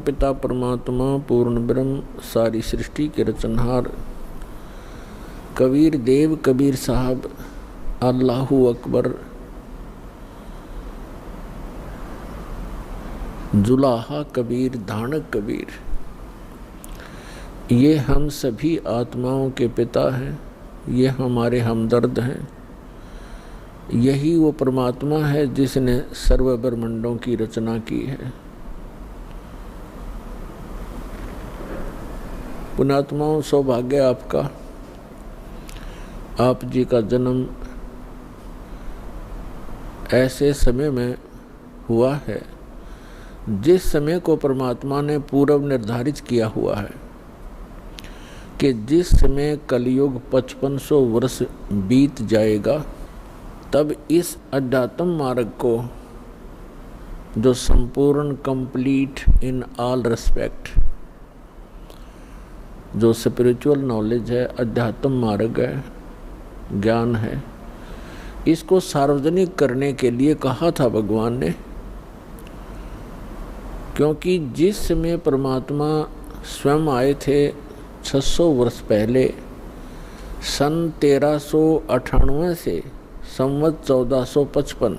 पिता परमात्मा पूर्ण ब्रह्म सारी सृष्टि के रचनहार कबीर देव कबीर साहब अल्लाहू अकबर जुलाहा कबीर धानक कबीर, ये हम सभी आत्माओं के पिता हैं, ये हमारे हमदर्द हैं। यही वो परमात्मा है जिसने सर्व ब्रह्मांडों की रचना की है। पुण्यात्माओं, सौभाग्य आपका, आप जी का जन्म ऐसे समय में हुआ है जिस समय को परमात्मा ने पूर्व निर्धारित किया हुआ है कि जिस समय कलयुग 5500 वर्ष बीत जाएगा, तब इस अध्यात्म मार्ग को, जो संपूर्ण कंप्लीट इन ऑल रिस्पेक्ट, जो स्पिरिचुअल नॉलेज है, अध्यात्म मार्ग है, ज्ञान है, इसको सार्वजनिक करने के लिए कहा था भगवान ने। क्योंकि जिस समय परमात्मा स्वयं आए थे 600 वर्ष पहले, सन 1398 से संवत 1455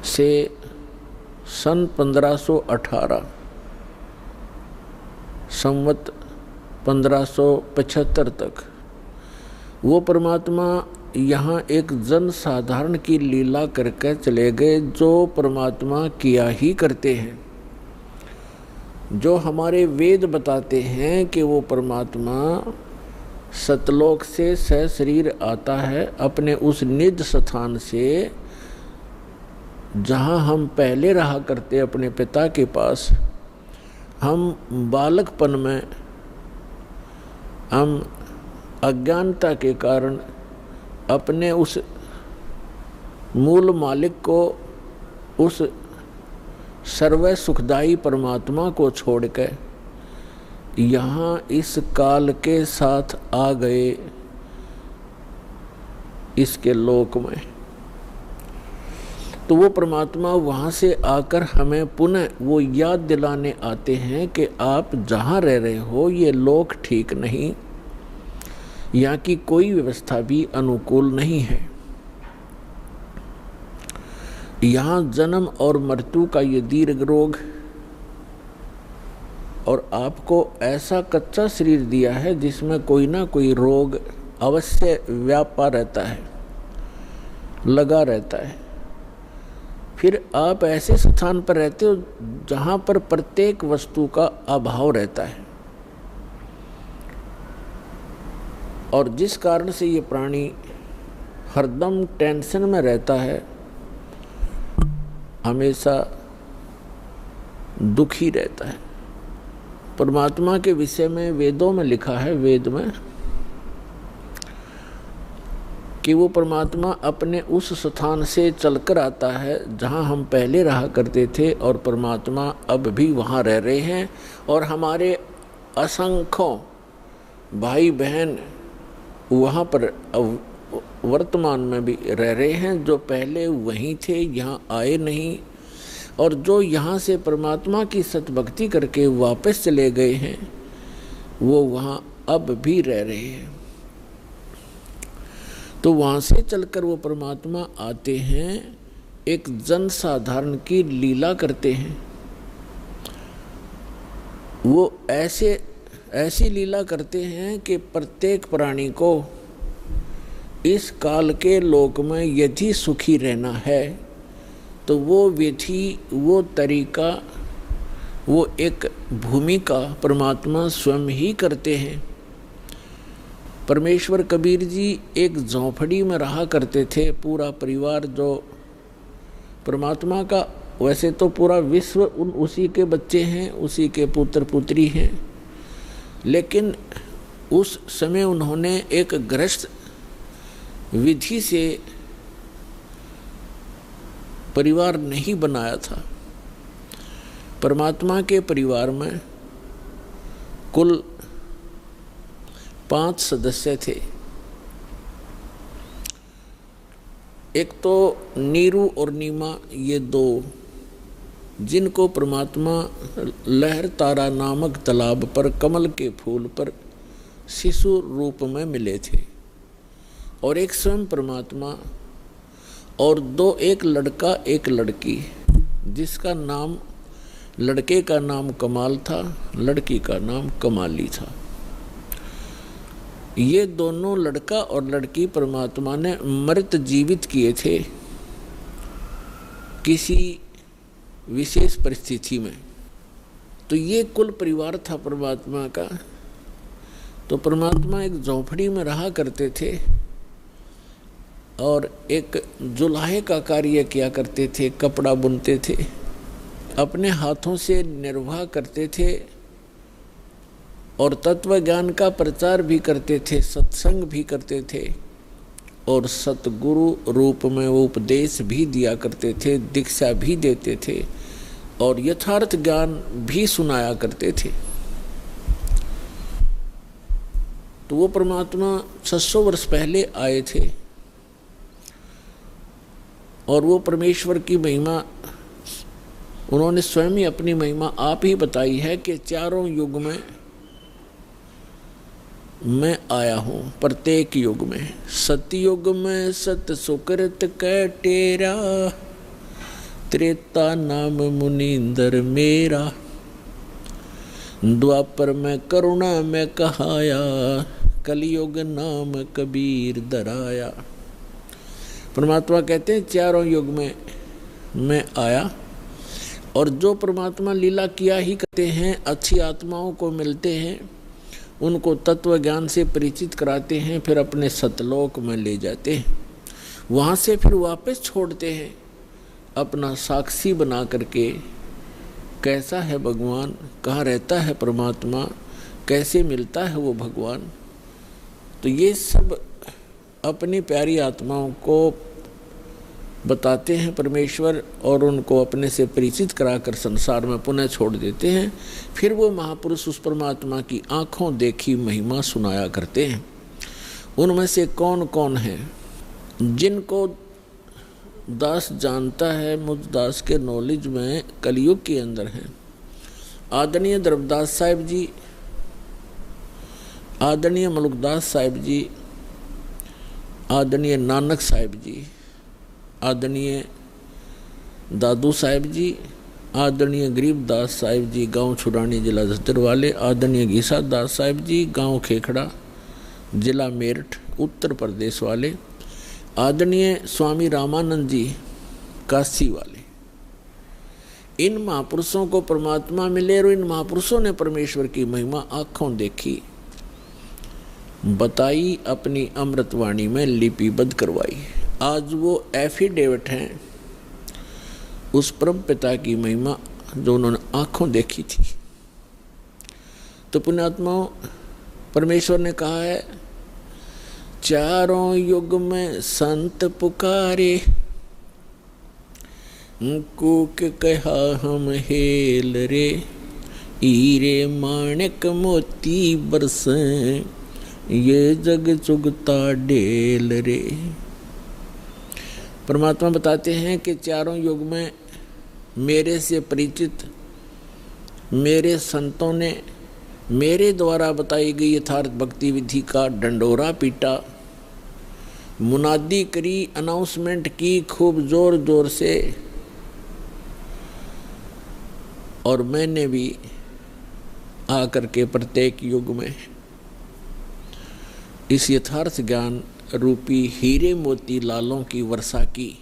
से सन 1518 संवत 1575 तक वो परमात्मा यहाँ एक जन साधारण की लीला करके चले गए, जो परमात्मा किया ही करते हैं। जो हमारे वेद बताते हैं कि वो परमात्मा सतलोक से सशरीर आता है अपने उस निज स्थान से, जहाँ हम पहले रहा करते अपने पिता के पास। हम बालकपन में हम अज्ञानता के कारण अपने उस मूल मालिक को, उस सर्व सुखदायी परमात्मा को छोड़कर यहाँ इस काल के साथ आ गए इसके लोक में। तो वो परमात्मा वहाँ से आकर हमें पुनः वो याद दिलाने आते हैं कि आप जहाँ रह रहे हो ये लोक ठीक नहीं, यहाँ की कोई व्यवस्था भी अनुकूल नहीं है। यहाँ जन्म और मृत्यु का ये दीर्घ रोग, और आपको ऐसा कच्चा शरीर दिया है जिसमें कोई ना कोई रोग अवश्य व्यापा रहता है, लगा रहता है। फिर आप ऐसे स्थान पर रहते हो जहाँ पर प्रत्येक वस्तु का अभाव रहता है, और जिस कारण से ये प्राणी हरदम टेंशन में रहता है, हमेशा दुखी रहता है। परमात्मा के विषय में वेदों में लिखा है, वेद में, कि वो परमात्मा अपने उस स्थान से चलकर आता है जहाँ हम पहले रहा करते थे, और परमात्मा अब भी वहाँ रह रहे हैं। और हमारे असंख्यों भाई बहन वहाँ पर वर्तमान में भी रह रहे हैं, जो पहले वहीं थे, यहाँ आए नहीं, और जो यहाँ से परमात्मा की सतभक्ति करके वापस चले गए हैं, वो वहाँ अब भी रह रहे हैं। तो वहाँ से चलकर वो परमात्मा आते हैं, एक जन साधारण की लीला करते हैं। वो ऐसी लीला करते हैं कि प्रत्येक प्राणी को इस काल के लोक में यदि सुखी रहना है, तो वो विधि, वो तरीका, वो एक भूमिका परमात्मा स्वयं ही करते हैं। परमेश्वर कबीर जी एक झोंपड़ी में रहा करते थे, पूरा परिवार, जो परमात्मा का वैसे तो पूरा विश्व उसी के बच्चे हैं, उसी के पुत्र पुत्री हैं, लेकिन उस समय उन्होंने एक गृहस्थ विधि से परिवार नहीं बनाया था। परमात्मा के परिवार में कुल 5 सदस्य थे। एक तो नीरू और नीमा, ये दो जिनको परमात्मा लहर तारा नामक तालाब पर कमल के फूल पर शिशु रूप में मिले थे, और एक स्वयं परमात्मा, और दो, एक लड़का एक लड़की, जिसका नाम, लड़के का नाम कमाल था, लड़की का नाम कमाली था। ये दोनों लड़का और लड़की परमात्मा ने मृत जीवित किए थे किसी विशेष परिस्थिति में। तो ये कुल परिवार था परमात्मा का। तो परमात्मा एक झोंपड़ी में रहा करते थे और एक जुलाहे का कार्य किया करते थे, कपड़ा बुनते थे, अपने हाथों से निर्वाह करते थे और तत्व ज्ञान का प्रचार भी करते थे, सत्संग भी करते थे और सतगुरु रूप में वो उपदेश भी दिया करते थे, दीक्षा भी देते थे और यथार्थ ज्ञान भी सुनाया करते थे। तो वो परमात्मा 600 वर्ष पहले आए थे और वो परमेश्वर की महिमा उन्होंने स्वयं ही अपनी महिमा आप ही बताई है कि चारों युग में मैं आया हूँ, प्रत्येक युग में। सतयुग में सत सुकृत कै टेरा, त्रेता नाम मुनींदर मेरा, द्वापर में करुणा में कहाया, कलयुग नाम कबीर दराया। परमात्मा कहते हैं चारों युग में मैं आया, और जो परमात्मा लीला किया ही करते हैं, अच्छी आत्माओं को मिलते हैं, उनको तत्व ज्ञान से परिचित कराते हैं, फिर अपने सतलोक में ले जाते हैं, वहाँ से फिर वापस छोड़ते हैं अपना साक्षी बना करके। कैसा है भगवान, कहाँ रहता है परमात्मा, कैसे मिलता है वो भगवान। तो ये सब अपनी प्यारी आत्माओं को बताते हैं परमेश्वर और उनको अपने से परिचित कराकर संसार में पुनः छोड़ देते हैं। फिर वो महापुरुष उस परमात्मा की आँखों देखी महिमा सुनाया करते हैं। उनमें से कौन कौन है जिनको दास जानता है, मुझ दास के नॉलेज में कलयुग के अंदर हैं। आदरणीय द्रवदास साहिब जी, आदरणीय मलुकदास साहिब जी, आदरणीय नानक साहिब जी, आदरणीय दादू साहिब जी, आदरणीय गरीबदास साहिब जी गांव छुड़ानी जिला झज्जर वाले, आदरणीय घीसा दास साहिब जी गांव खेखड़ा जिला मेरठ उत्तर प्रदेश वाले, आदरणीय स्वामी रामानंद जी काशी वाले। इन महापुरुषों को परमात्मा मिले और इन महापुरुषों ने परमेश्वर की महिमा आँखों देखी, बताई, अपनी अमृतवाणी में लिपिबद्ध करवाई। आज वो एफिडेविट हैं उस परम पिता की महिमा जो उन्होंने आँखों देखी थी। तो पुण्यात्माओं, परमेश्वर ने कहा है चारों युग में संत पुकारे, कूक कहा हम हेल रे, हीरे माणिक मोती बरसें, ये जग चुगता डेल रे। परमात्मा बताते हैं कि चारों युग में मेरे से परिचित मेरे संतों ने मेरे द्वारा बताई गई यथार्थ भक्ति विधि का डंडोरा पीटा, मुनादी करी, अनाउंसमेंट की खूब जोर जोर से, और मैंने भी आकर के प्रत्येक युग में इस यथार्थ ज्ञान रूपी हीरे मोती लालों की वर्षा की।